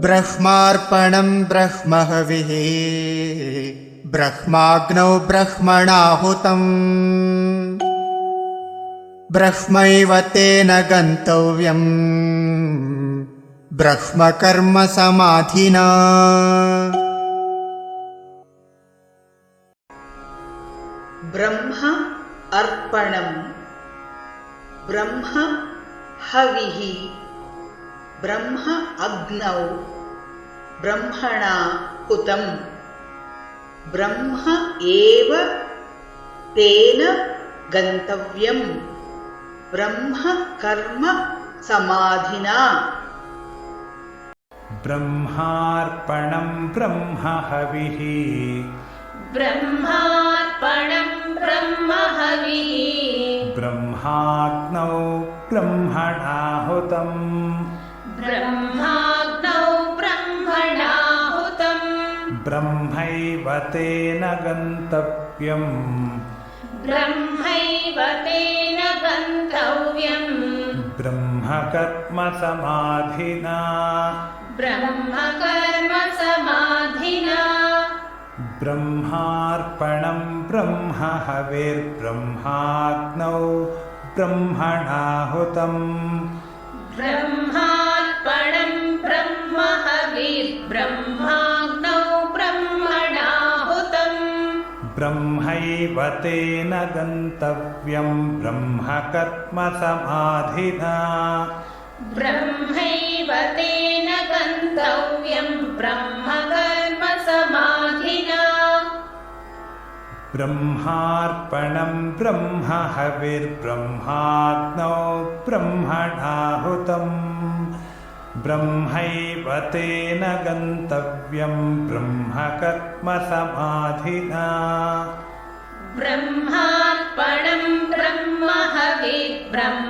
ब्रह्मार्पणं ब्रह्महविः ब्रह्माग्नौ ब्रह्मणाहुतं ब्रह्मैव तेन गन्तव्यं ब्रह्मकर्म समाधिना। ब्रह्म अर्पणं ब्रह्म हविः ब्रह्म अग्नौ ब्रह्मणा हुतं ब्रह्म एव तेन गन्तव्यं ब्रह्म कर्म समाधिना। ब्रह्मार्पणं ब्रह्म हविः ब्रह्मार्पणं ब्रह्म हविः ब्रह्माग्नौ ब्रह्मणाहुतं ब्रह्माग्नौ ब्रह्मणाहुतं ब्रह्मैव तेन गन्तव्यं ब्रह्मैव तेन गन्तव्यं ब्रह्मकर्म समाधिना। ब्रह्मकर्म समाधिना। ब्रह्मार्पणं ब्रह्म हविर्ब्रह्माग्नौ ब्रह्मणाहुतं ब्रह्मार्पणं ब्रह्म हविर्ब्रह्माग्नौ ब्रह्मणाहुतं ब्रह्मैव तेन गन्तव्यं ब्रह्मकर्म समाधिना। ब्रह्मैव तेन गन्तव्यं ब्रह्मकर्म समाधिना। ब्रह्मार्पणं ब्रह्म हविर्ब्रह्माग्नौ ब्रह्मणाहुतं ब्रह्मैव तेन गन्तव्यं ब्रह्मकर्म समाधिना। ब्रह्मार्पणं ब्रह्म हविर्ब्रह्म